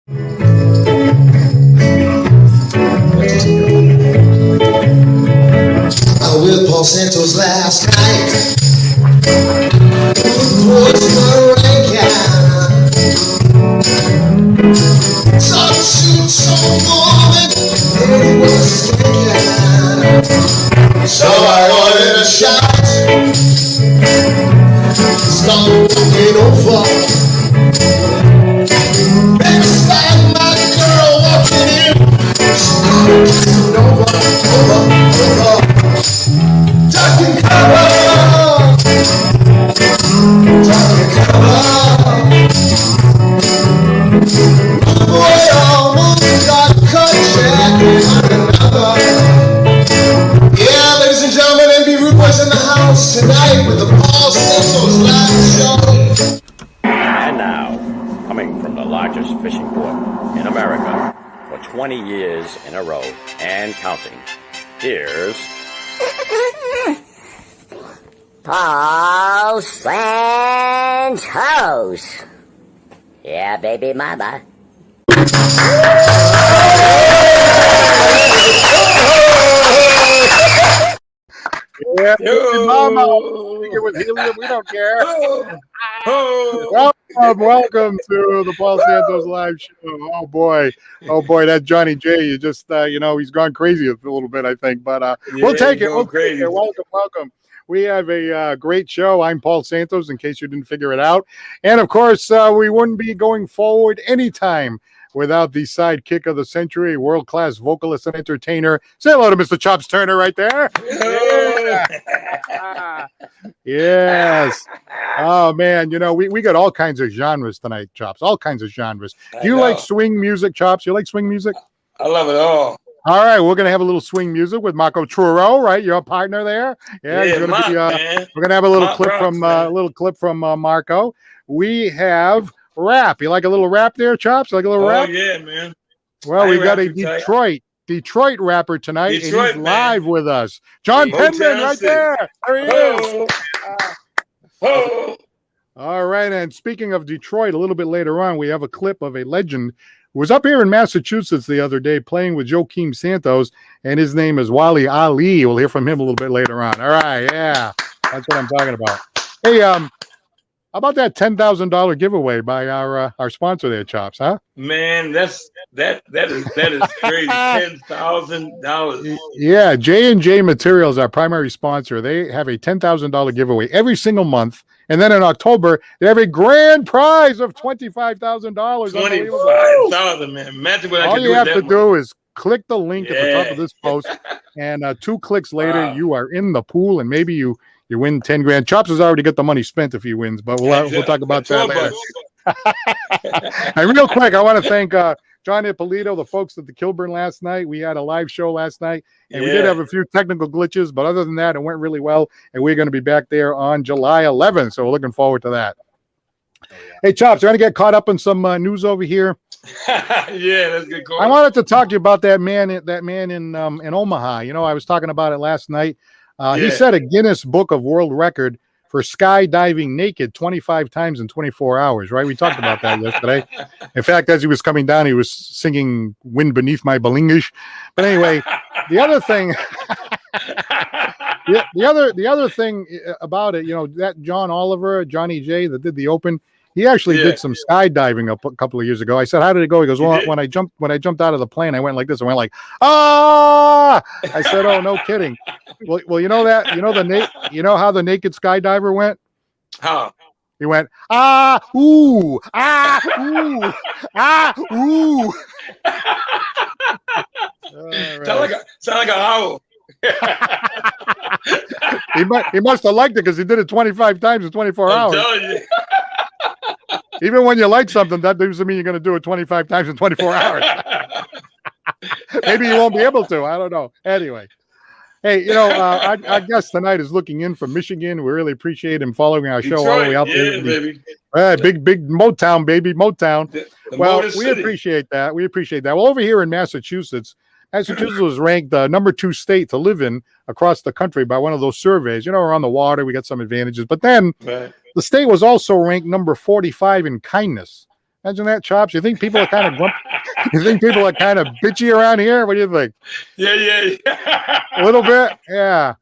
With Paul Santos last night. Was the rank talk to some woman, and it was stinking. So I ordered a shot. Stop it over. And despite my girl walking in, over. Duck and cover. Duck and cover. Boy almost got cut jack on another. Yeah, ladies and gentlemen, NB Rude Boys in the house tonight with the Paul Santos live show. And now, coming from the largest fishing port in America for 20 years in a row and counting, here's Paul Santos. Yeah, baby mama. Yeah, mama. It was helium. We don't care. Welcome to the Paul Santos live show. Oh boy, that Johnny J. You just he's gone crazy a little bit, I think, but we'll take it. We'll take it. Welcome. We have a great show. I'm Paul Santos, in case you didn't figure it out. And, of course, we wouldn't be going forward anytime without the sidekick of the century, world-class vocalist and entertainer. Say hello to Mr. Chops Turner right there. Yeah. Yes. Oh, man, we got all kinds of genres tonight, Chops, all kinds of genres. Do you like swing music, Chops? You like swing music? I love it all. All right, we're gonna have a little swing music with Marco Truro, right? Your partner there. Yeah, we're gonna have a little clip from Marco. We have rap. You like a little rap there, Chops? Like a little rap? Oh yeah, man. Well, we got a Detroit rapper tonight, and he's live with us. John Penman, right there. There he is. All right, and speaking of Detroit, a little bit later on, we have a clip of a legend who was up here in Massachusetts the other day playing with Joaquin Santos, and his name is Wally Ali. We'll hear from him a little bit later on. All right, yeah, that's what I'm talking about. Hey, how about that $10,000 giveaway by our sponsor there, Chops? Huh? Man, that is crazy. $10,000. Yeah, J&J Materials, our primary sponsor. They have a $10,000 giveaway every single month. And then in October, they have a grand prize of $25,000. $25,000, man. Imagine what I All can you do have with to that do is click the link at the top of this post, and 2 clicks later, you are in the pool, and maybe you win 10 grand. Chops has already got the money spent if he wins, but we'll talk about that later. And real quick, I want to thank John Ippolito, the folks at the Kilburn last night. We had a live show last night, and we did have a few technical glitches, but other than that, it went really well, and we're going to be back there on July 11th, so we're looking forward to that. Hey, Chops, trying to get caught up on some news over here. Yeah, that's good. I wanted to talk to you about that man in Omaha. I was talking about it last night. He set a Guinness Book of World Record for skydiving naked 25 times in 24 hours, right? We talked about that yesterday. In fact, as he was coming down, he was singing Wind Beneath My Belingish. But anyway, the other thing, the other thing about it, that John Oliver, Johnny J, that did the Open, he actually did some skydiving a couple of years ago. I said, "How did it go?" He goes, "Well, when I jumped out of the plane, I went like this. I went like, ah!" I said, "Oh, no kidding." Well, you know how the naked skydiver went? How? He went, ah, ooh, ah, ooh, ah, ooh. Sound like an owl. He must have liked it because he did it 25 times in 24 hours. I'm telling you. Even when you like something, that doesn't mean you're going to do it 25 times in 24 hours. Maybe you won't be able to. I don't know. Anyway. Hey, our guest tonight is looking in from Michigan. We really appreciate him following our show all the way out there. Baby. Big Motown, baby. Motown. The we appreciate that. Well, over here in Massachusetts was ranked the number 2 state to live in across the country by one of those surveys. We're on the water. We got some advantages. But then the state was also ranked number 45 in kindness. Imagine that, Chops. You think people are kind of you think people are kind of bitchy around here? What do you think? Yeah. A little bit? Yeah.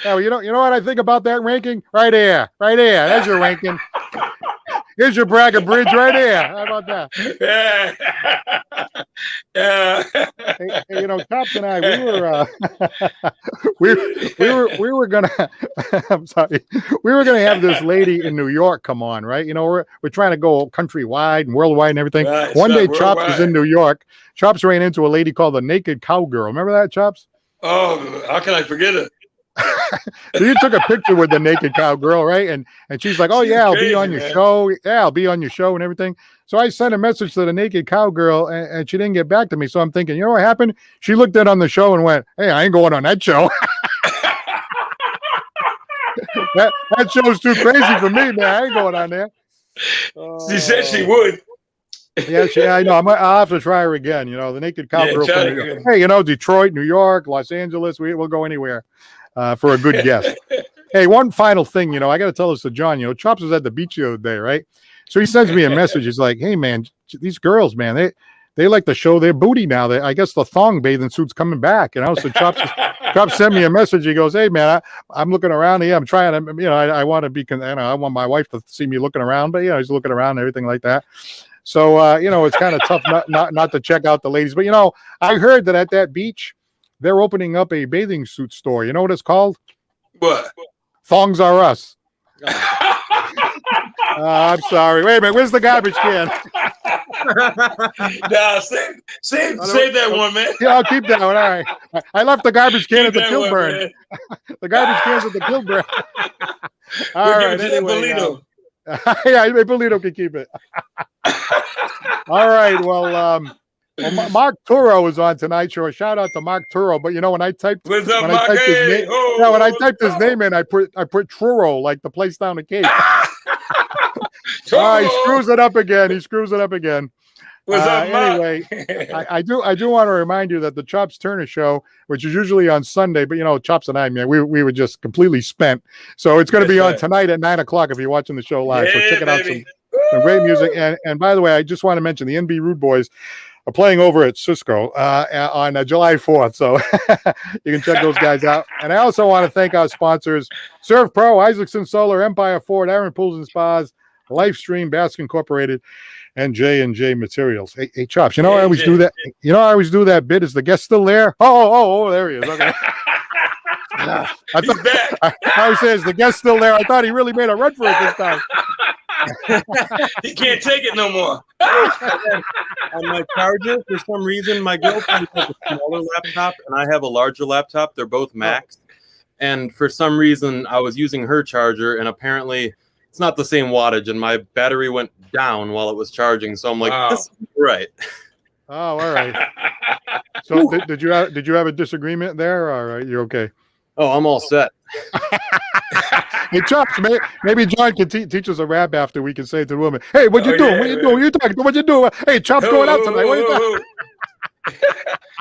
Yeah, well, you know what I think about that ranking? Right here. There's your ranking. Here's your brag of bridge right here. How about that? Yeah. Hey, Chops and I, we were gonna. I'm sorry. We were gonna have this lady in New York come on, right? We're trying to go countrywide and worldwide and everything. Right, One day, worldwide. Chops was in New York. Chops ran into a lady called the Naked Cowgirl. Remember that, Chops? Oh, how can I forget it? So you took a picture with the Naked Cowgirl, right? And she's like, "Oh yeah, I'll be on your show. Yeah, I'll be on your show and everything." So I sent a message to the Naked Cowgirl, and she didn't get back to me. So I'm thinking, you know what happened? She looked at it on the show and went, "Hey, I ain't going on that show. that show's too crazy for me, man. I ain't going on there." She said she would. Yeah, I know. I'll have to try her again. The Naked Cowgirl. Yeah, hey, Detroit, New York, Los Angeles. We'll go anywhere. For a good guest. Hey, one final thing, I got to tell this to John. Chops was at the beach the other day, right? So he sends me a message. He's like, "Hey, man, these girls, man, they like to show their booty now. I guess the thong bathing suit's coming back." So Chops sent me a message. He goes, "Hey, man, I'm looking around here. I'm trying to, I want to be, I want my wife to see me looking around, but he's looking around and everything like that." So it's kind of tough not to check out the ladies. But I heard that at that beach, they're opening up a bathing suit store. You know what it's called? What? Thongs Are Us. I'm sorry. Wait a minute. Where's the garbage can? Nah, save that one, man. Yeah, I'll keep that one. All right. I left the garbage can at the Kilburn. The garbage can's at the Kilburn. All right. Anyway, yeah, Polito can keep it. All right. Well, Mark Turo is on tonight's show. Shout out to Mark Turo. But when I typed his name, when I typed his name in, I put Truro, like the place down the Cape. He screws it up again. What's up, anyway, I do want to remind you that the Chops Turner show, which is usually on Sunday, but Chops and I, man, we were just completely spent. So it's going to be on tonight at 9:00 if you're watching the show live. So check it out. Some great music. And by the way, I just want to mention the NB Rude Boys are playing over at Cisco on July 4th. So you can check those guys out. And I also want to thank our sponsors, Surf Pro, Isaacson Solar, Empire Ford, Aaron Pools and Spas, Lifestream, Basque Incorporated, and J&J Materials. Hey, Chops, I always do that. I always do that bit. Is the guest still there? Oh, there he is. Okay. I always say, is the guest still there? I thought he really made a run for it this time. He can't take it no more. On my charger, for some reason, my girlfriend has a smaller laptop and I have a larger laptop. They're both Macs. And for some reason, I was using her charger and apparently it's not the same wattage and my battery went down while it was charging. So I'm like, this is right. Oh, all right. So did you have a disagreement there, or are you okay? Oh, I'm all set. Hey, Chops, maybe John can teach us a rap after. We can say to the woman, "Hey, what you doing? What you doing? What you talking? What you doing? Hey, Chops going out tonight. What you doing?"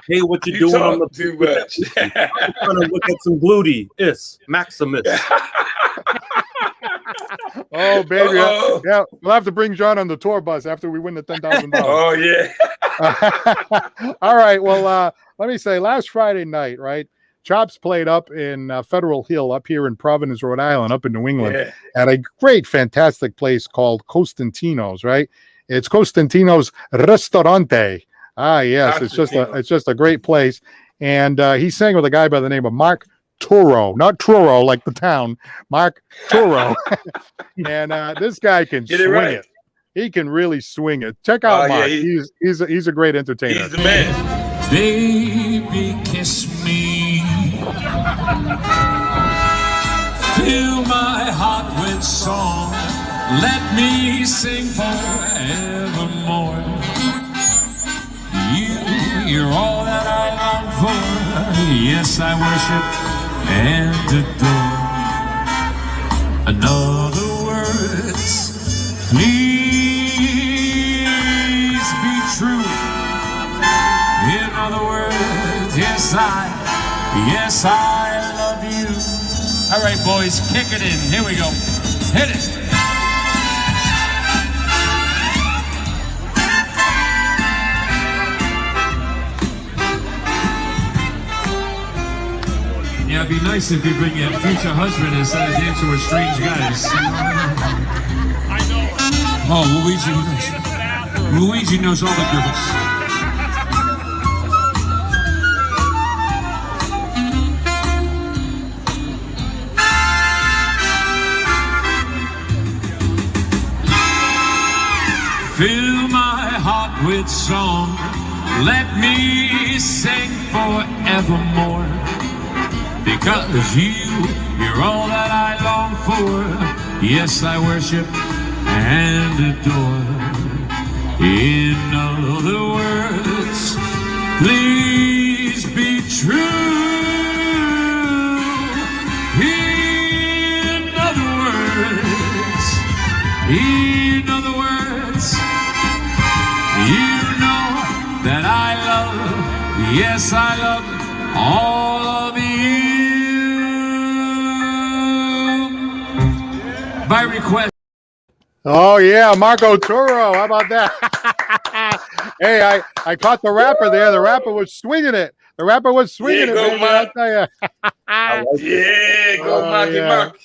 Hey, what you doing on the too much? I'm trying to look at some gluteus maximus. Oh, baby. Yeah, we'll have to bring John on the tour bus after we win the $10,000. Oh, yeah. All right. Well, let me say, last Friday night, right? Chops played up in Federal Hill up here in Providence, Rhode Island, up in New England, at a great, fantastic place called Costantino's, right? It's Costantino's Ristorante. Ah, yes. It's just a great place. And he sang with a guy by the name of Mark Turo, not Truro like the town, Mark Turo. And this guy can swing it. He can really swing it. Check out Mark. Yeah, he's a great entertainer. He's the man. Baby, kiss me. Fill my heart with song. Let me sing forevermore. You're all that I long for. Yes, I worship and adore. In other words, please be true. In other words, yes, I love you. All right, boys, kick it in. Here we go. Hit it. be nice if you bring your future husband instead of dancing with strange guys. I know. Oh, Luigi knows. Luigi knows all the girls. Fill my heart with song. Let me sing forevermore. Because you're all that I long for. Yes, I worship and adore. In other words, please be true. In other words, you know that I love, yes, I love all of you. By request. Oh yeah, Marco Turo. How about that? Hey, I caught the rapper there. The rapper was swinging it. The rapper was swinging it, go, baby. Mark. I tell you. Yeah, go, Marky yeah. Mark.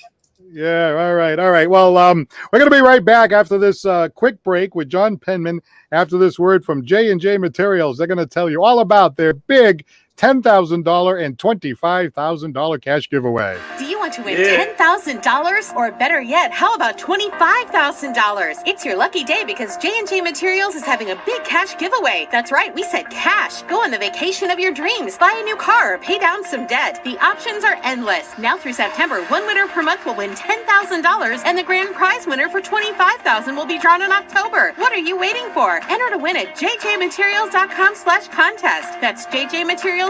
Yeah, all right. Well, we're going to be right back after this quick break with John Penman. After this word from J&J Materials, they're going to tell you all about their big $10,000 and $25,000 cash giveaway. Do you want to win $10,000? Or better yet, how about $25,000? It's your lucky day because J&J Materials is having a big cash giveaway. That's right, we said cash. Go on the vacation of your dreams. Buy a new car or pay down some debt. The options are endless. Now through September, one winner per month will win $10,000 and the grand prize winner for $25,000 will be drawn in October. What are you waiting for? Enter to win at jjmaterials.com/contest. That's jjmaterials.com/contest.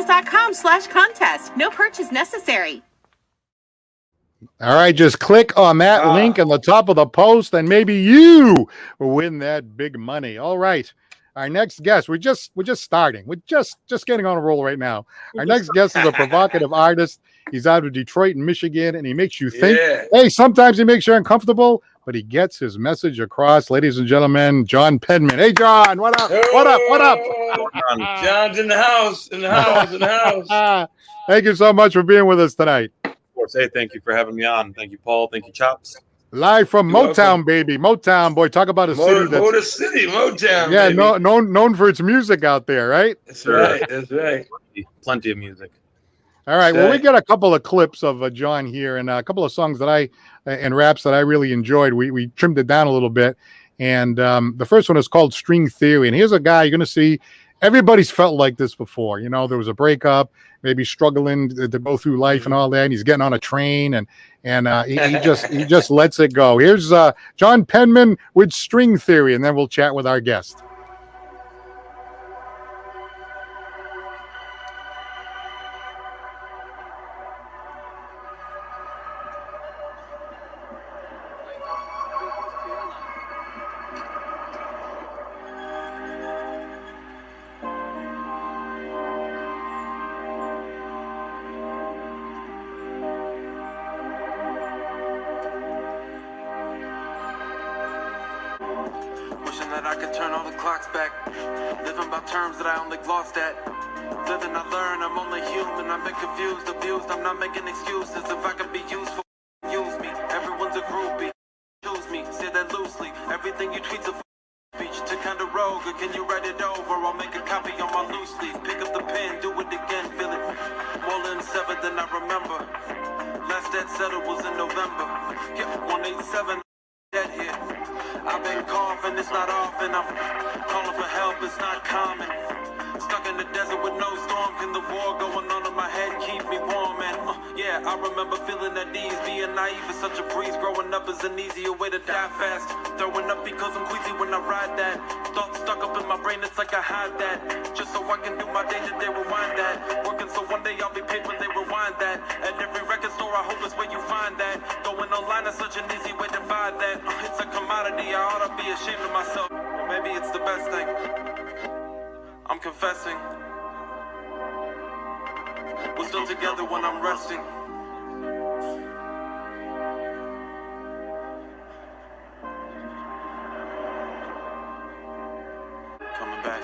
No purchase necessary. All right, just click on that link on the top of the post and maybe you will win that big money. All right. Our next guest, we're just starting. We're just getting on a roll right now. Our next guest is a provocative artist. He's out of Detroit, Michigan, and he makes you think. Yeah. Hey, sometimes he makes you uncomfortable, but he gets his message across. Ladies and gentlemen, John Penman. Hey, John, what up? What up? John's in the house. Thank you so much for being with us tonight. Of course. Hey, thank you for having me on. Thank you, Paul. Thank you, Chops. Live from You're Motown, welcome. baby. Motown, boy. Talk about a city that's Motown. yeah, baby. known for its music out there, right? That's right. Plenty of music. All right. Well, we got a couple of clips of John here and a couple of songs that and raps that I really enjoyed. We trimmed it down a little bit. And the first one is called String Theory. And here's a guy you're going to see. Everybody's felt like this before. You know, there was a breakup, maybe struggling to go through life and all that. And he's getting on a train and he just lets it go. Here's John Penman with String Theory. And then we'll chat with our guest. Wishing that I could turn all the clocks back. Living by terms that I only glossed at. Living I learn, I'm only human. I've been confused, abused, I'm not making excuses. If I could be useful, use me. Everyone's a groupie, choose me, say that loosely. Everything you tweet's a speech to kind of rogue. Or can you write it over? I'll make a copy on my loose leaf. Pick up the pen, do it again, feel it more than 7 than I remember. Last that settled was in November. Yeah, 187 dead here. I've been coughing, it's not often. I'm calling for help, it's not common. Stuck in the desert with no storm. Can the war going on in my head keep me warm? And yeah, I remember feeling at ease. Being naive is such a breeze. Growing up is an easier way to die fast. Throwing up because I'm queasy when I ride that. Thoughts stuck up in my brain, it's like I hide that. Just so I can do my day-to-day rewind that. Working so one day I'll be paid when they rewind that. At every record store I hope it's where you find that. Going online is such an easy way to buy that. It's a commodity, I ought to be ashamed of myself. Or maybe it's the best thing. I'm confessing. We're still together when I'm resting. Coming back.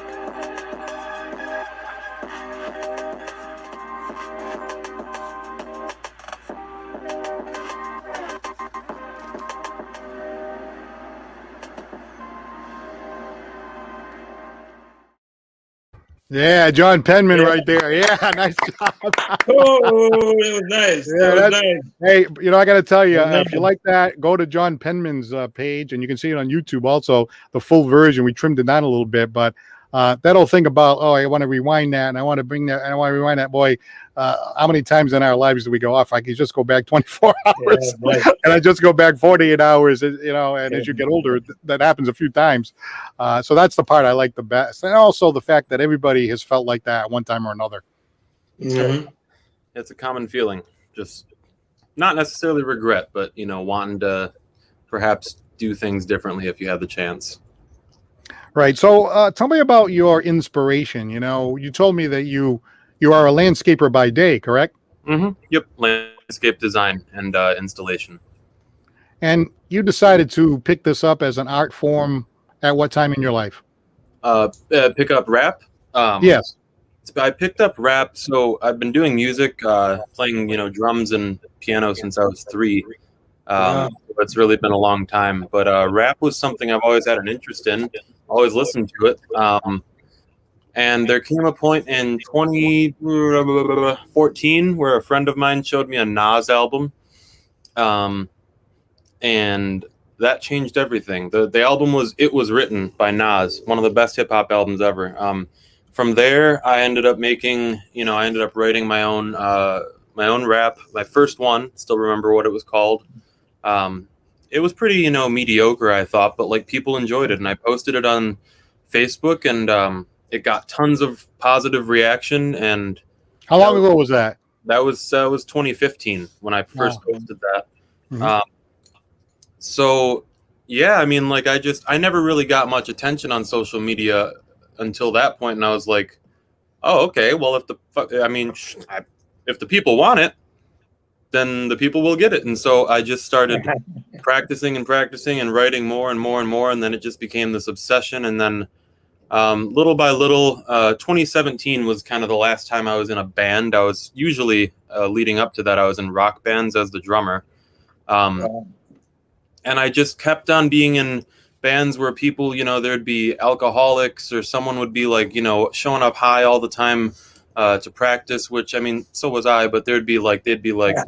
Yeah, John Penman right there. Yeah, nice job. Oh, that was nice. Yeah, That was nice. Hey, I got to tell you, Nice. if you like that, go to John Penman's page, and you can see it on YouTube also, the full version. We trimmed it down a little bit, but that whole thing about, I want to rewind that, and I want to bring that, and I want to rewind that, boy, how many times in our lives do we go off? I could just go back 24 hours, and I just go back 48 hours, and as you get older, that happens a few times. So that's the part I like the best. And also the fact that everybody has felt like that at one time or another. Mm-hmm. It's a common feeling, just not necessarily regret, but wanting to perhaps do things differently if you have the chance. Right. So tell me about your inspiration. You told me that you are a landscaper by day, correct? Mm-hmm. Yep. Landscape design and installation. And you decided to pick this up as an art form at what time in your life? Pick up rap. Yes. I picked up rap. So I've been doing music, playing, drums and piano since I was 3. It's really been a long time. But rap was something I've always had an interest in. Always listened to it. And there came a point in 2014 where a friend of mine showed me a Nas album. And that changed everything. The album was It Was Written by Nas, one of the best hip hop albums ever. From there, I ended up writing my own rap. My first one, still remember what it was called. It was pretty, mediocre, I thought, but people enjoyed it, and I posted it on Facebook, and it got tons of positive reaction. And how long ago was that? That was 2015 when I first posted that. Mm-hmm. So yeah, I mean, I never really got much attention on social media until that point, and I was like, oh, okay, well, if the people want it, then the people will get it. And so I just started practicing and writing more and more and more, and then it just became this obsession. And then little by little, 2017 was kind of the last time I was in a band. I was usually leading up to that, I was in rock bands as the drummer. And I just kept on being in bands where people, there'd be alcoholics, or someone would be showing up high all the time to practice, which, I mean, so was I, but they'd be like they'd be like so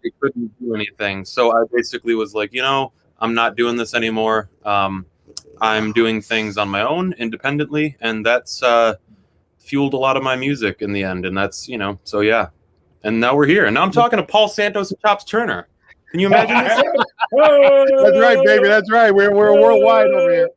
they couldn't do anything. So I basically was like, I'm not doing this anymore. I'm doing things on my own independently, and that's fueled a lot of my music in the end. And that's, so yeah. And now we're here. And now I'm talking to Paul Santos and Chops Turner. Can you imagine this? That's right, baby. That's right. We're worldwide over here.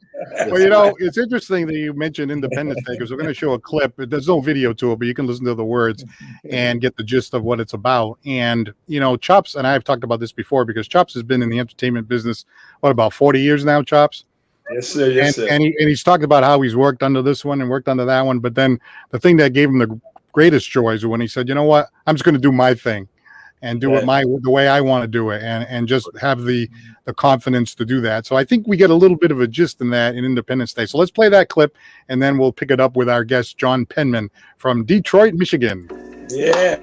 Well, it's interesting that you mentioned Independence Day, because we're going to show a clip. There's no video to it, but you can listen to the words and get the gist of what it's about. And, Chops, and I've talked about this before, because Chops has been in the entertainment business, about 40 years now, Chops? Yes, sir. Yes, sir. And he's talked about how he's worked under this one and worked under that one. But then the thing that gave him the greatest joy is when he said, you know what, I'm just going to do my thing and do it the way I want to do it, and just have the confidence to do that. So I think we get a little bit of a gist in that in Independence Day. So let's play that clip, and then we'll pick it up with our guest, John Penman from Detroit, Michigan. Yeah.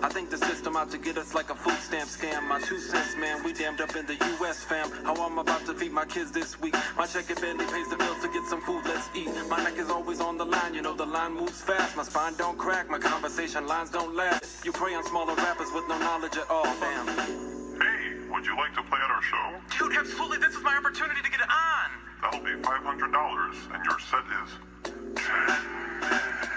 I think the system out to get us like a food stamp scam. My 2 cents, man, we damned up in the U.S., fam. How I'm about to feed my kids this week. My check it barely pays the bills to get some food, let's eat. My neck is always on the line, the line moves fast. My spine don't crack, my conversation lines don't last. You prey on smaller rappers with no knowledge at all, fam. Hey, would you like to play at our show? Dude, absolutely, this is my opportunity to get it on. That'll be $500, and your set is 10 minutes.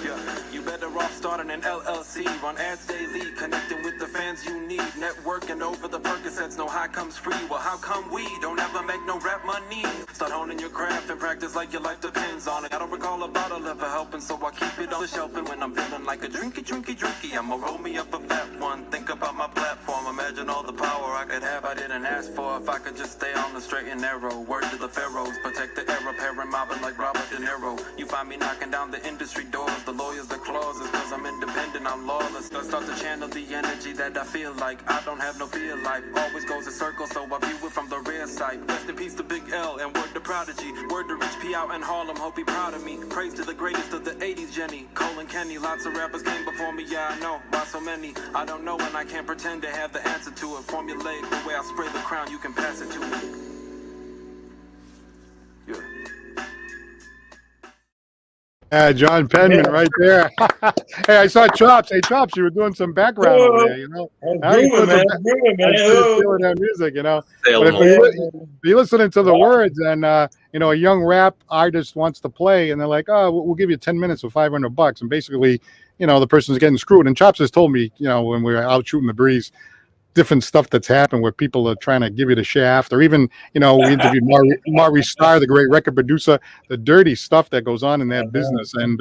Yeah, you better off starting an LLC. Run ads daily, connecting with the fans you need. Networking over the Percocets, no high comes free. Well, how come we don't ever make no rap money? Start honing your craft and practice like your life depends on it. I don't recall a bottle ever helping, so I keep it on the shelf. And when I'm feeling like a drinky, I'ma roll me up a fat one. Think about my platform, imagine all the power I could have I didn't ask for. If I could just stay on the straight and narrow. Word to the pharaohs, protect the era, parent mobbing like Robert De Niro. You find me knocking down the industry doors, the lawyers, the clauses, cause I'm independent, I'm lawless. Let's start to channel the energy that I feel like. I don't have no fear, life always goes in circles, so I view it from the rear side. Rest in peace to Big L, and word to Prodigy. Word to Rich P out in Harlem, hope he proud of me. Praise to the greatest of the 80s, Jenny, Cole and Kenny. Lots of rappers came before me, yeah I know, why so many? I don't know, and I can't pretend to have the answer to it. Formulaic, the way I spray the crown, you can pass it to me. John Penman right there. Hey, I saw Chops. Hey, Chops, you were doing some background over there, you know. Grooving, man. Feeling that music, you know. But if you're listening to the words and, you know, a young rap artist wants to play and they're like, oh, we'll give you 10 minutes for $500. And basically, you know, the person's getting screwed. And Chops has told me, you know, when we were out shooting the breeze, different stuff that's happened where people are trying to give you the shaft, or even, you know, we interviewed Maury Starr, the great record producer, the dirty stuff that goes on in that business. And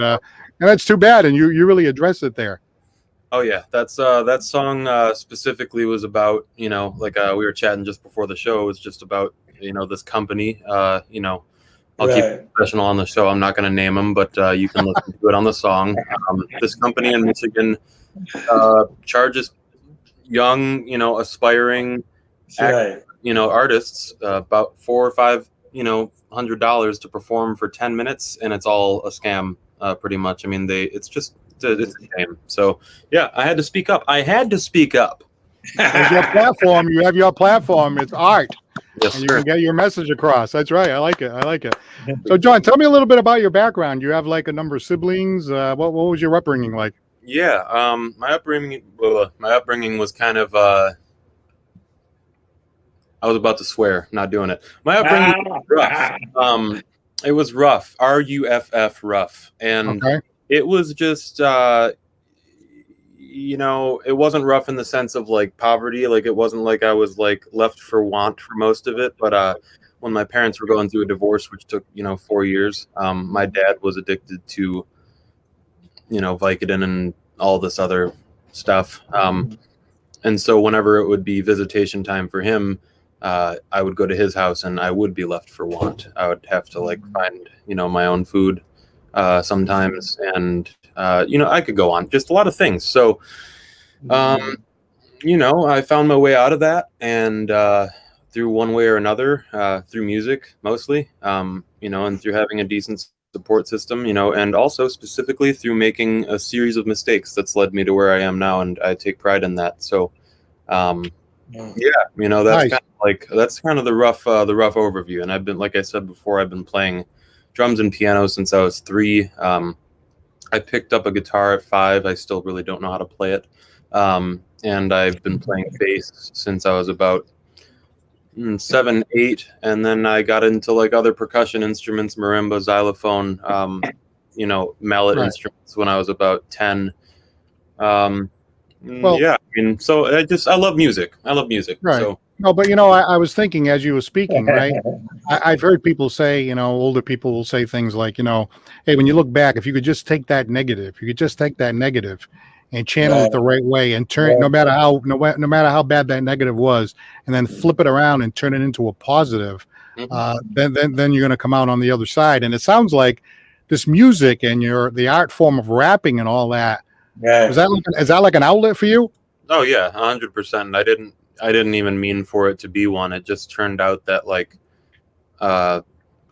that's too bad. And you really address it there. Oh yeah, that song specifically was about, you know, like we were chatting just before the show. It was just about, you know, this company. You know, I'll keep it professional on the show. I'm not going to name them, but you can listen to it on the song. This company in Michigan charges young, you know, aspiring, you know, artists about $4 or $5, you know, $100 to perform for 10 minutes, and it's all a scam, pretty much. I mean, it's a shame. So yeah, I had to speak up. You have your platform. You have your platform. It's art. Yes, and you can get your message across. That's right. I like it. So, John, tell me a little bit about your background. You have like a number of siblings. What was your upbringing like? Yeah, my upbringing was kind of. I was about to swear, not doing it. My upbringing was rough. It was rough. RUFF, rough, and it was just. You know, it wasn't rough in the sense of like poverty. Like it wasn't like I was like left for want for most of it. But when my parents were going through a divorce, which took, you know, 4 years, my dad was addicted to, you know, Vicodin and all this other stuff. And so whenever it would be visitation time for him, I would go to his house and I would be left for want. I would have to like find, you know, my own food sometimes. And, you know, I could go on just a lot of things. So, you know, I found my way out of that, and through one way or another, through music mostly, you know, and through having a decent support system, you know, and also specifically through making a series of mistakes that's led me to where I am now, and I take pride in that. So, yeah, you know, that's kind of the rough overview. And I've been, like I said before, I've been playing drums and piano since I was 3. I picked up a guitar at 5. I still really don't know how to play it. And I've been playing bass since I was about 7, 8, and then I got into like other percussion instruments, marimba, xylophone, you know, mallet instruments when I was about 10. Yeah, I mean, so I love music. Right. So. No, but you know, I was thinking as you were speaking, right? I've heard people say, you know, older people will say things like, you know, hey, when you look back, if you could just take that negative, and channel it the right way and turn it, no matter how bad that negative was, and then flip it around and turn it into a positive, then you're going to come out on the other side. And it sounds like this music and the art form of rapping and all that. Is that like an outlet for you? Oh yeah, 100%. I didn't even mean for it to be one. It just turned out that like,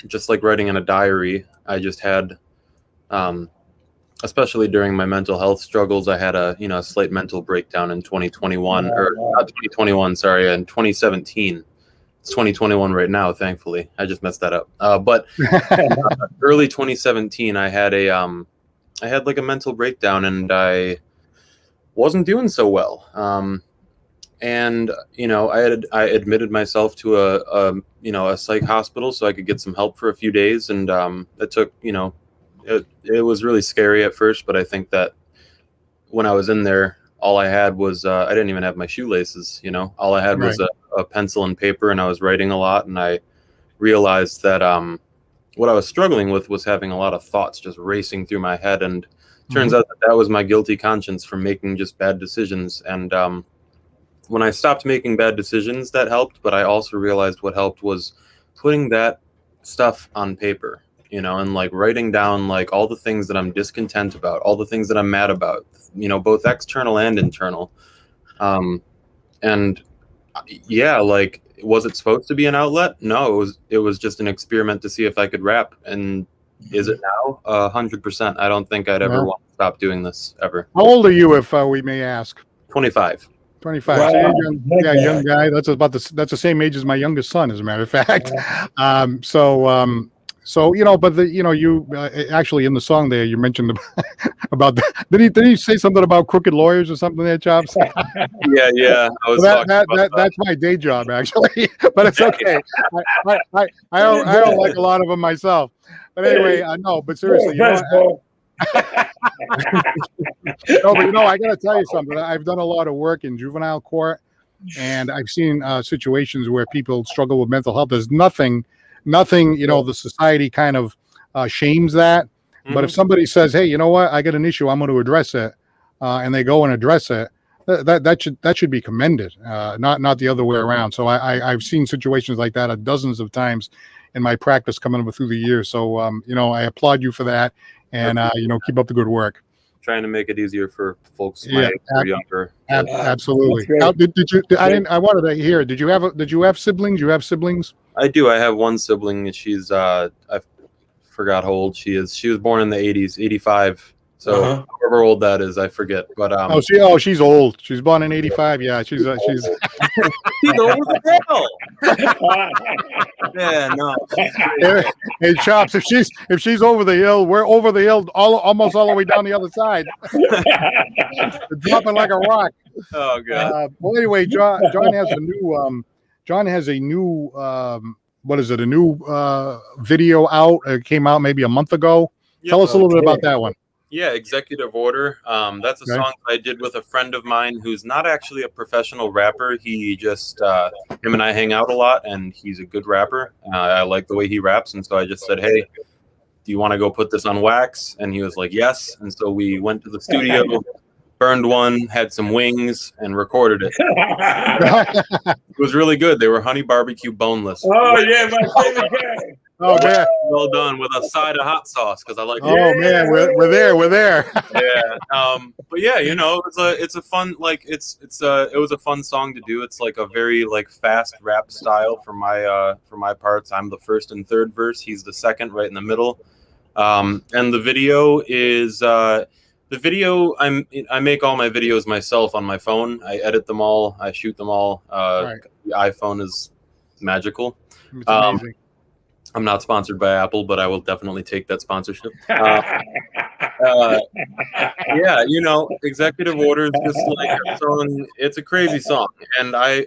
just like writing in a diary, I just had, especially during my mental health struggles, I had a slight mental breakdown in 2021, or not 2021, sorry, in 2017. It's 2021 right now, thankfully. I just messed that up. But early 2017, I had like a mental breakdown, and I wasn't doing so well. And you know, I admitted myself to a psych hospital so I could get some help for a few days, and it took, you know, it was really scary at first, but I think that when I was in there, all I had was I didn't even have my shoelaces, you know. All I had was a pencil and paper, and I was writing a lot, and I realized that what I was struggling with was having a lot of thoughts just racing through my head, and turns out that was my guilty conscience from making just bad decisions. And when I stopped making bad decisions, that helped, but I also realized what helped was putting that stuff on paper, you know, and like writing down like all the things that I'm discontent about, all the things that I'm mad about, you know, both external and internal. And yeah, like, was it supposed to be an outlet? No, it was just an experiment to see if I could rap. And is it now? 100%. I don't think I'd ever want to stop doing this ever. How old are you, if we may ask? 25. 25. Wow. So you're young, Not yeah, bad. young guy. That's the same age as my youngest son, as a matter of fact. So but you actually in the song there you mentioned about did he say something about crooked lawyers or something there, Chops? Yeah. I was Well, talking about that's my day job actually, but it's okay. I don't like a lot of them myself, but anyway, no. But seriously, no, but I got to tell you something. I've done a lot of work in juvenile court, and I've seen situations where people struggle with mental health. There's nothing. The society kind of shames that. But if somebody says, "Hey, you know what? I got an issue. I'm going to address it," and they go and address it, that should be commended, not the other way around. So I've seen situations like that dozens of times in my practice coming up through the years. So I applaud you for that, and keep up the good work. trying to make it easier for folks my age or younger. Absolutely. Now, did you? I wanted to hear. Did you have siblings? You have siblings? I do. I have one sibling. She's I forgot how old she is. She was born in the 80s, 85. So however old that is, I forget. But she's old. She's born in 85. Yeah, she's she's old as hell. Yeah, no. Hey, Chops, if she's over the hill, we're over the hill almost all the way down the other side. Dropping like a rock. Oh god. Well, anyway, John has a new what is it? A new video out. It came out maybe a month ago. Tell us a little bit about that one. Yeah, Executive Order. That's a song I did with a friend of mine who's not actually a professional rapper. He just, him and I hang out a lot, and he's a good rapper. I like the way he raps, and so I just said, hey, do you want to go put this on wax? And he was like, yes. And so we went to the studio, burned one, had some wings, and recorded it. It was really good. They were honey barbecue boneless. Oh, yeah, my favorite guy. Oh man, well done with a side of hot sauce because I like. Oh man, we're there. Yeah, but yeah, it's a fun it was a fun song to do. It's like a very fast rap style for my parts. I'm the first and third verse. He's the second, right in the middle. And the video is I make all my videos myself on my phone. I edit them all. I shoot them all. The iPhone is magical. It's amazing. I'm not sponsored by Apple, but I will definitely take that sponsorship. Executive Order is just like a song. It's a crazy song, and I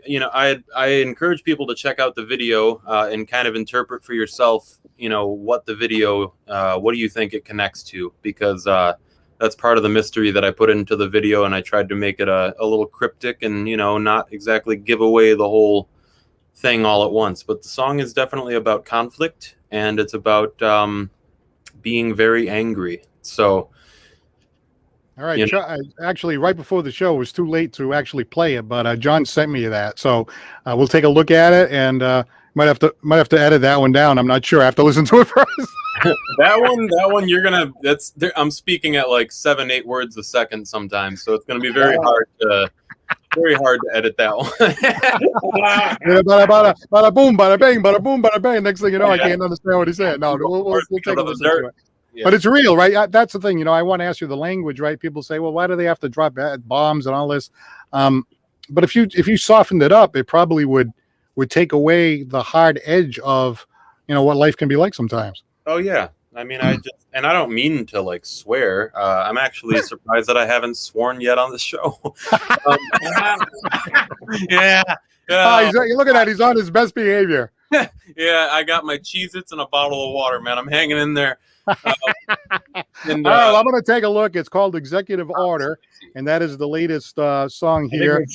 encourage people to check out the video and kind of interpret for yourself. What the video, what do you think it connects to? Because that's part of the mystery that I put into the video, and I tried to make it a little cryptic and not exactly give away the whole thing all at once. But the song is definitely about conflict, and it's about being very angry. So all right, actually right before the show, it was too late to actually play it, but John sent me that, so we'll take a look at it, and might have to edit that one down. I'm not sure. I have to listen to it first. that one I'm speaking at 7-8 words a second sometimes, so it's gonna be very hard to edit that one. Bada boom, bada bang, bada boom, bada bang. Next thing you know, I can't understand what he said. No, we'll take a listen to it. Yeah. But it's real, right? That's the thing. I want to ask you the language, right? People say, well, why do they have to drop bombs and all this? But if you softened it up, it probably would take away the hard edge of what life can be like sometimes. Oh yeah. I mean, I don't mean to swear. I'm actually surprised that I haven't sworn yet on the show. Yeah. You look at that. He's on his best behavior. Yeah, I got my Cheez-Its and a bottle of water, man. I'm hanging in there. All right, I'm going to take a look. It's called Executive Order, and that is the latest song here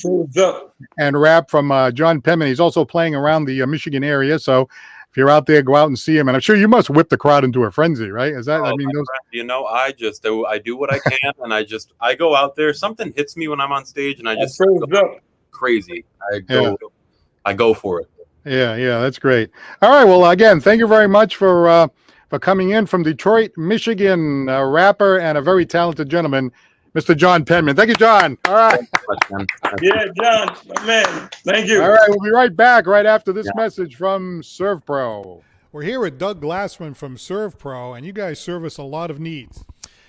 and rap from John Penman. He's also playing around the Michigan area, so if you're out there, go out and see him. And I'm sure you must whip the crowd into a frenzy, right? Is that? I do what I can, and I go out there. Something hits me when I'm on stage, and I just go crazy. I go for it. Yeah, that's great. All right, well, again, thank you very much for coming in from Detroit, Michigan, a rapper and a very talented gentleman, Mr. John Penman. Thank you, John. All right. Yeah, John, my man. Thank you. All right, we'll be right back right after this message from ServPro. We're here with Doug Glassman from ServPro, and you guys service a lot of needs.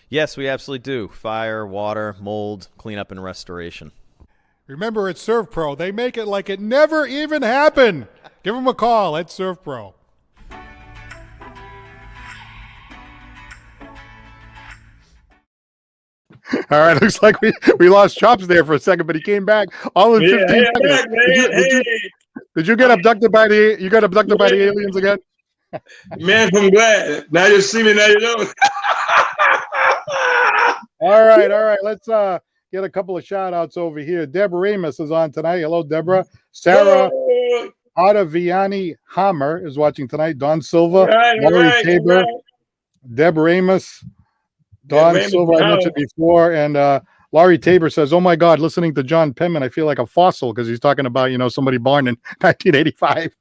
Yes, we absolutely do. Fire, water, mold, cleanup, and restoration. Remember, it's Serve Pro. They make it like it never even happened. Give them a call at Serve Pro. All right, looks like we lost Chops there for a second, but he came back all in 15 seconds. Back, Did you get abducted by the aliens again? Man, I'm glad. Now you see me, now you know. All right. Let's get a couple of shout outs over here. Deborah Amos is on tonight. Hello, Deborah. Sarah Ottaviani Hammer is watching tonight. Don Silva, Laurie Tabor, Deborah Amos, Don Silva, I mentioned before, and Laurie Tabor says, "Oh my God, listening to John Penman, I feel like a fossil," because he's talking about somebody born in 1985.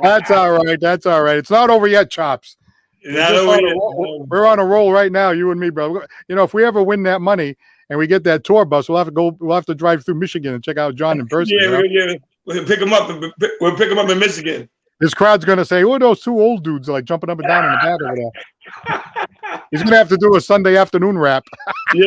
That's all right. It's not over yet, Chops. We're on a roll right now, you and me, bro. If we ever win that money and we get that tour bus, we'll have to drive through Michigan and check out John in person. Yeah, we'll pick him up. We'll pick him up in Michigan. This crowd's gonna say, "Who are those two old dudes like jumping up and down in the back over there?" He's gonna have to do a Sunday afternoon rap. Yeah.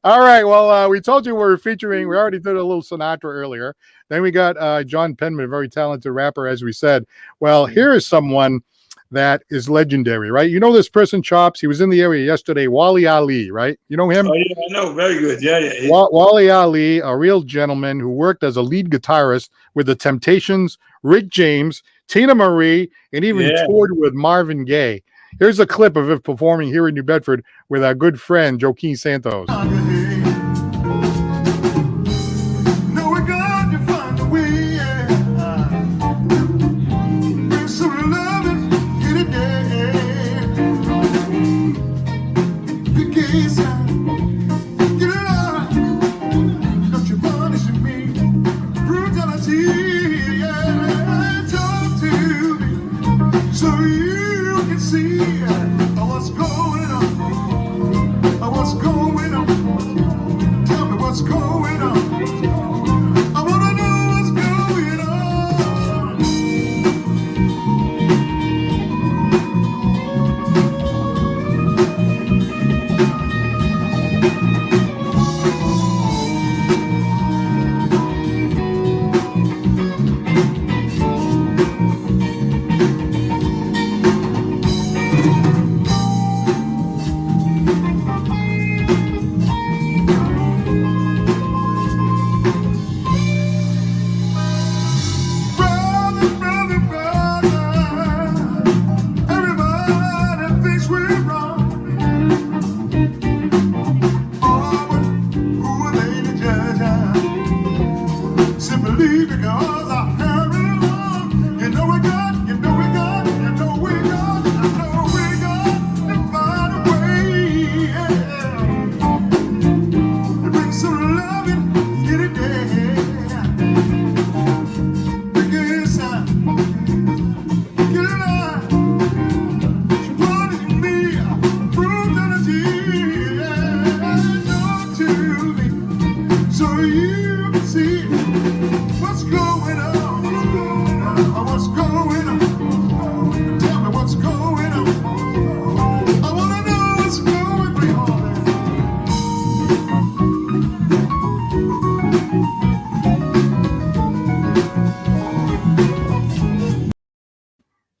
All right. Well, we told you we already did a little Sinatra earlier. Then we got John Penman, a very talented rapper, as we said. Well, here is someone that is legendary, right? You know this person, Chops? He was in the area yesterday, Wally Ali, right? You know him? Oh, yeah, I know. Very good. Yeah. Wally Ali, a real gentleman who worked as a lead guitarist with The Temptations, Rick James, Tina Marie, and even toured with Marvin Gaye. Here's a clip of him performing here in New Bedford with our good friend, Joaquin Santos. So you can see what's going on. What's going on? Tell me what's going on. I wanna know what's going on.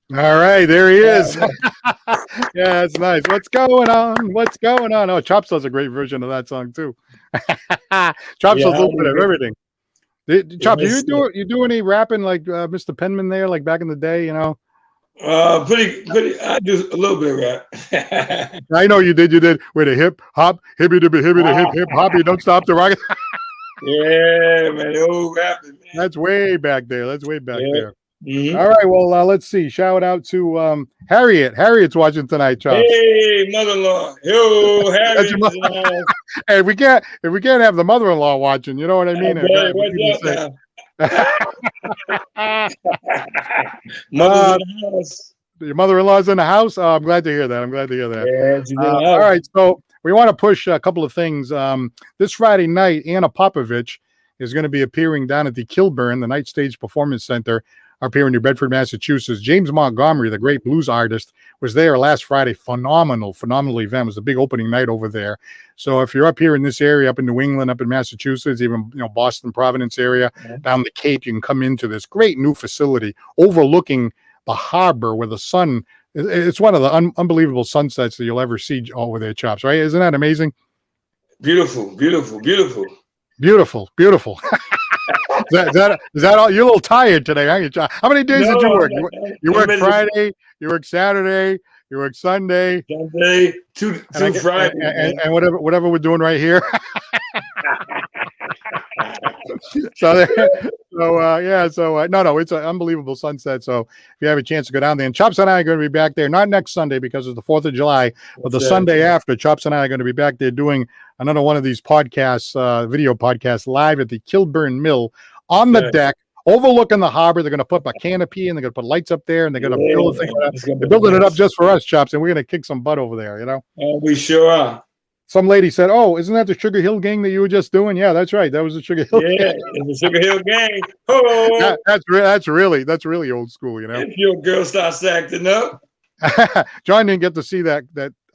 All right, there he is. Yeah, that's nice. What's going on? What's going on? Oh, Chops does a great version of that song too. Chops does a little bit of everything. Chops, you do any rapping like Mr. Penman there, like back in the day? Pretty. I do a little bit of rap. I know you did. You did with a hip hop, hippie to hip hop. You don't stop the rocket. Yeah, man, old rapping. Man. That's way back there. There. Mm-hmm. All right, well, let's see. Shout out to Harriet. Harriet's watching tonight, Chops. Hey, mother-in-law. Yo, Harriet. Hey, if we can't have the mother-in-law watching, you know what I mean? Your mother-in-law's in the house. Oh, I'm glad to hear that. Yeah, all right, so we want to push a couple of things. This Friday night, Anna Popovich is going to be appearing down at the Kilburn, the Night Stage Performance Center, up here in New Bedford, Massachusetts. James Montgomery, the great blues artist, was there last Friday. Phenomenal event. It was a big opening night over there. So if you're up here in this area, up in New England, up in Massachusetts, even Boston, Providence area, down the Cape, you can come into this great new facility overlooking the harbor where the sun. It's one of the unbelievable sunsets that you'll ever see over there, Chops. Right? Isn't that amazing? Beautiful. Beautiful. Is that all? You're a little tired today, aren't you, John? How many days did you work? You work Friday, you work Saturday, you work Sunday. Two Friday. And whatever we're doing right here. So it's an unbelievable sunset. So if you have a chance to go down there, and Chops and I are going to be back there, not next Sunday because it's the 4th of July, but the Sunday after, Chops and I are going to be back there doing another one of these podcasts, video podcasts, live at the Kilburn Mill on the deck, overlooking the harbor. They're going to put a canopy and they're going to put lights up there, and they're going to build a thing. They're building it up just for us, Chops, and we're going to kick some butt over there. We sure are. Some lady said, "Oh, isn't that the Sugar Hill Gang that you were just doing?" Yeah, that's right. That was the Sugar Hill Gang. It's the Sugar Hill Gang. Oh, that's really old school, If your girl starts acting up. John didn't get to see that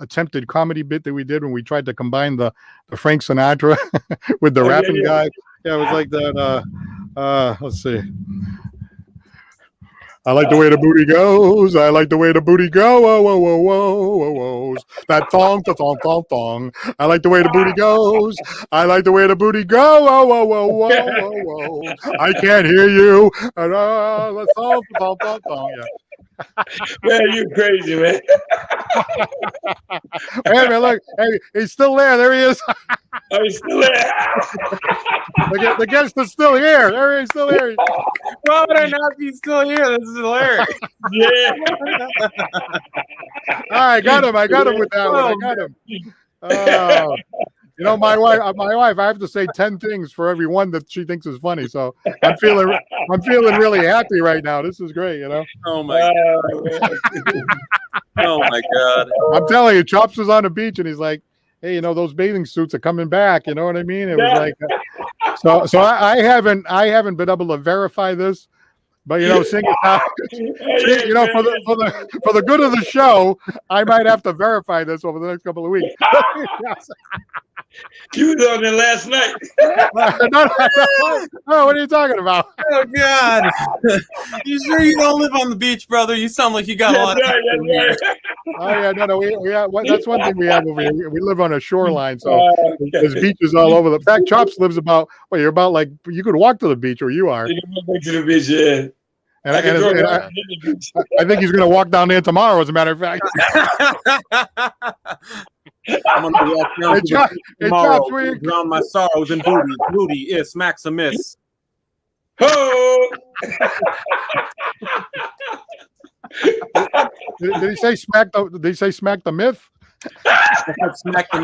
attempted comedy bit that we did when we tried to combine the Frank Sinatra with the rapping guy. Yeah, it was like that. Let's see. I like the way the booty goes. I like the way the booty go. Whoa, whoa, whoa, whoa, whoa, whoa. That thong, thong, thong. I like the way the booty goes. I like the way the booty go. Whoa, whoa, whoa, whoa, whoa, whoa. I can't hear you. The thong, thong, thong. Yeah. Man, you crazy, man. Hey, man, look. Hey, he's still there. There he is. Oh, he's still there. The guest is still here. There he is, still here. Why would I not be still here? This is hilarious. Yeah. I got him with that one. I got him. My wife, I have to say 10 things for every one that she thinks is funny. So I'm feeling really happy right now. This is great, Oh my God. Oh my God. I'm telling you, Chops was on the beach and he's like, "Hey, those bathing suits are coming back." You know what I mean? It was like, so I haven't been able to verify this, but seeing as how, for the good of the show, I might have to verify this over the next couple of weeks. You was on there last night. No, what are you talking about? Oh God! You sure you don't live on the beach, brother? You sound like you got a lot. Right. Oh yeah, no. That's one thing we have over here. We live on a shoreline, so there's beaches all over. In fact, Chops lives you're about like you could walk to the beach where you are. You can walk to the beach, yeah. And I think he's going to walk down there tomorrow, as a matter of fact. I'm going to walk down tomorrow to drown my sorrows in booty. Booty is Maximus. Oh! Did he say smack the myth? Smack the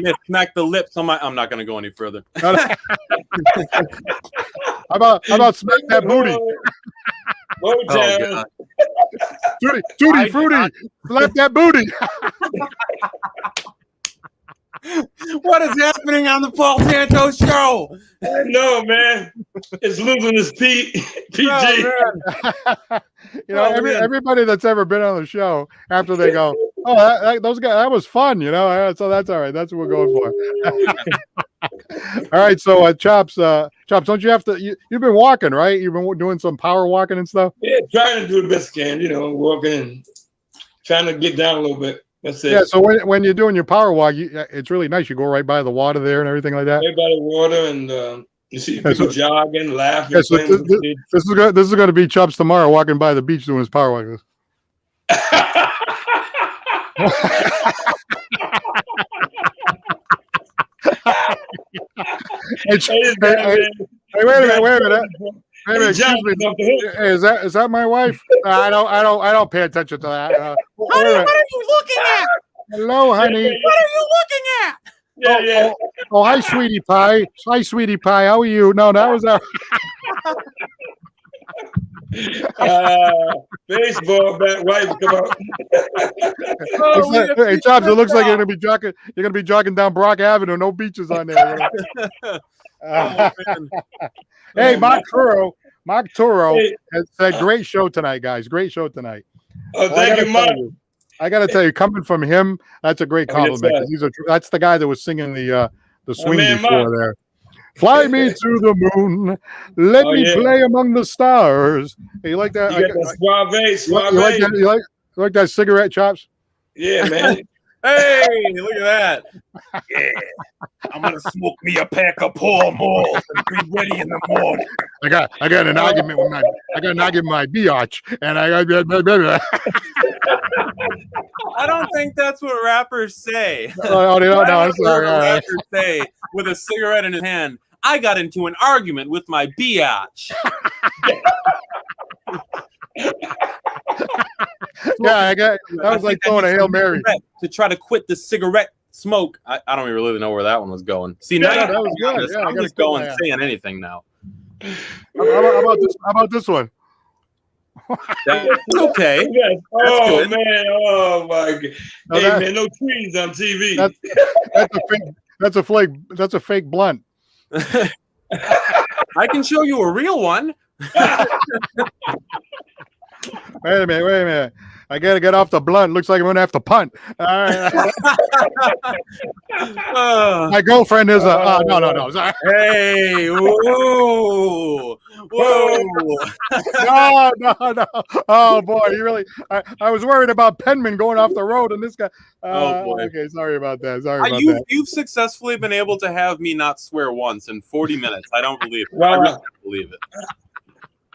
myth. Smack the lips on my. I'm not going to go any further. How about smack that booty? Oh, Tutti Frutti, slap that booty. What is happening on the Paul Santos show? I know, man. It's losing its PG. Everybody that's ever been on the show, after they go, "Oh, those guys, that was fun," So that's all right. That's what we're going for. All right, so Chops, don't you have to? You've been walking, right? You've been doing some power walking and stuff. Yeah, trying to do the best I can. Walking and trying to get down a little bit. That's it. Yeah, so when you're doing your power walk, it's really nice. You go right by the water there and everything like that. Right by the water, and you see people jogging, laughing. Yeah, so this is going to be Chops tomorrow, walking by the beach doing his power walk. Hey, wait a minute. Excuse me. Hey, is that my wife? I don't pay attention to that. Honey, what are you looking at? Hello, honey. What are you looking at? Yeah. Oh, hi, sweetie pie. Hi, sweetie pie. How are you? No, that was our. Baseball bat wife, come on. Hey, Chops, it looks like you're gonna be jogging down Brock Avenue. No beaches on there. Hey, Mark Mark Turo Hey. has said, "Great show tonight, guys. Great show tonight." Oh, thank you, Mark. I got to tell you, coming from him, that's a great Oh, yes, compliment. 'Cause that's the guy that was singing the swing man, before Mark. there. Fly me to the moon, let Oh, me yeah. play among the stars. Hey, you like that? You got that suave. You like that? You like that cigarette, Chops? Yeah, man. Hey, look at that. Yeah. I'm gonna smoke me a pack of Pall Malls and be ready in the morning. I got an argument with my biatch, and I don't think that's what rappers say. Oh, no, I'm sorry. All right. Rappers say with a cigarette in his hand, I got into an argument with my biatch. Yeah, that was like throwing a Hail Mary. To try to quit the cigarette smoke. I don't even really know where that one was going. See, now that was good. Yeah, I'm just going saying anything now. How about this one? That's okay. Oh man! Oh my God! Hey man, no trees on TV. That's a fake blunt. I can show you a real one. Wait a minute. I gotta get off the blunt. Looks like I'm gonna have to punt. All right. My girlfriend is a no. Sorry. Hey, whoa. No. Oh boy, you really. I was worried about Penman going off the road, and this guy. Oh boy. Okay, sorry about that. You've successfully been able to have me not swear once in 40 minutes. I don't believe it. Wow. I really don't believe it.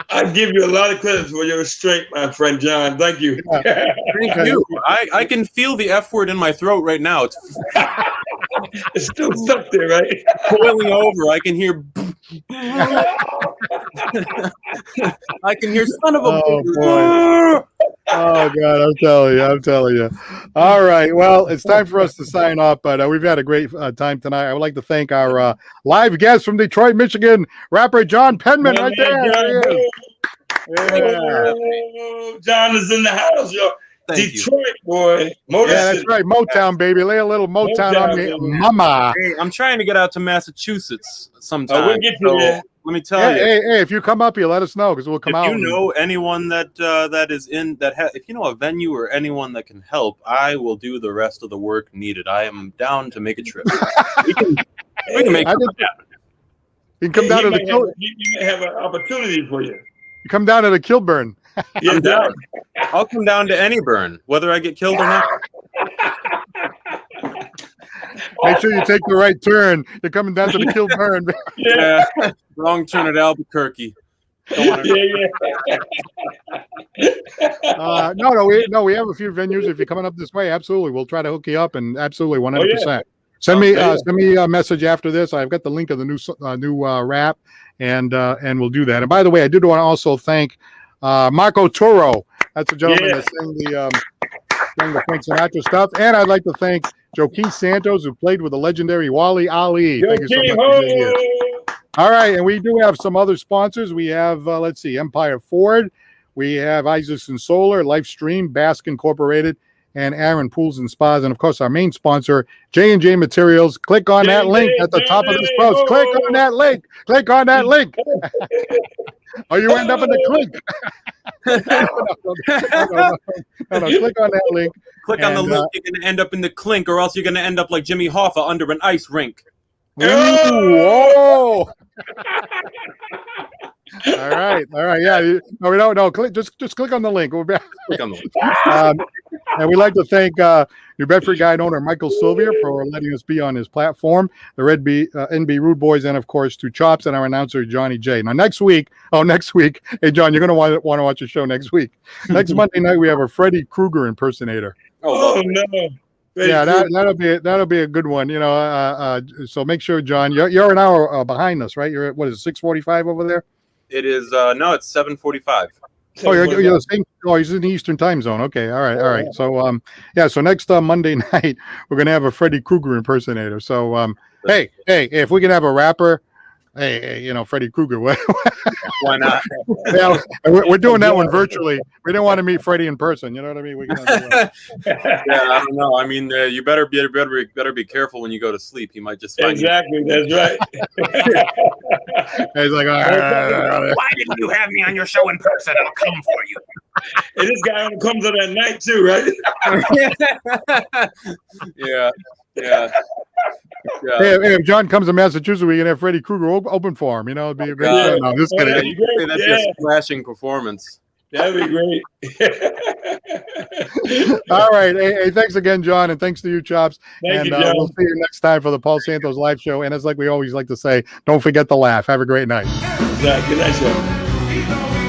I give you a lot of credit for your restraint, my friend John. Thank you. Thank you. I can feel the F word in my throat right now. It's still stuck there, right? Boiling over. I can hear. I can hear son of a. Oh boy. Oh God, I'm telling you. All right, well, it's time for us to sign off, but we've had a great time tonight. I would like to thank our live guest from Detroit, Michigan, rapper John Penman, right there. Yeah. John is in the house, yo. Thank Detroit, boy. Yeah, that's right. Motown, baby. Lay a little Motown on me, mama. Hey, I'm trying to get out to Massachusetts sometime. We'll get you there. Let me tell you. Hey, if you come up here, let us know because we'll come out. If you know anyone that is in that, if you know a venue or anyone that can help, I will do the rest of the work needed. I am down to make a trip. we can make it happen. You can come down to the Kilburn. You may have an opportunity for you. You come down to the Kilburn. I'm down. I'll come down to any burn, whether I get killed or not. Make sure you take the right turn. You're coming down to the Kilburn. Yeah, wrong turn at Albuquerque. No, we have a few venues. If you're coming up this way, absolutely, we'll try to hook you up, and absolutely 100%. Send me a message after this. I've got the link of the new rap, and we'll do that. And by the way, I did want to also thank Marco Toro. That's the gentleman that sang the Frank Sinatra stuff. And I'd like to thank Joaquin Santos, who played with the legendary Wally Ali. Thank you so much for being here. All right, and we do have some other sponsors. We have, Empire Ford. We have Isaacson Solar, Lifestream, Basque Incorporated, and Aaron Pools and Spas. And, of course, our main sponsor, J&J Materials. Click on that link at the top of this post. Click on that link. Click on that link. Or you end up in the clink. No, click on that link. Click on the link. You're going to end up in the clink, or else you're going to end up like Jimmy Hoffa under an ice rink. Ooh, whoa. All right. Yeah. No, we don't. No, just click on the link. We'll be click on the link. And we'd like to thank New Bedford guide owner Michael Sylvia for letting us be on his platform, the NB Rude Boys, and of course to Chops and our announcer Johnny J. Now next week, hey John, you're gonna want to watch the show next week. Next Monday night we have a Freddy Krueger impersonator. Oh no. Yeah, that'll be a good one. So make sure, John, you're an hour behind us, right? You're at 6:45 over there. It is it's 7:45. Oh, you're the same. Oh, he's in the Eastern time zone. Okay, all right. So so next Monday night we're gonna have a Freddy Krueger impersonator. So hey, if we can have a rapper Hey, Freddy Krueger. Why not? Yeah, we're doing that one virtually. We didn't want to meet Freddy in person. You know what I mean? We're gonna do Yeah, I don't know. I mean, you better be careful when you go to sleep. He might just find Exactly. That's right. He's like, Why didn't you have me on your show in person? I'll come for you. And this guy only comes on at night too, right? Yeah. Yeah. Hey, if John comes to Massachusetts, we can have Freddy Krueger open for him. It'd be a great show. No, just kidding. That'd be a splashing performance. That'd be great. All right. Hey, thanks again, John, and thanks to you, Chops. Thank you, and John. we'll see you next time for the Paul Santos live show. And it's like we always like to say, don't forget to laugh. Have a great night. Yeah, good night, sir.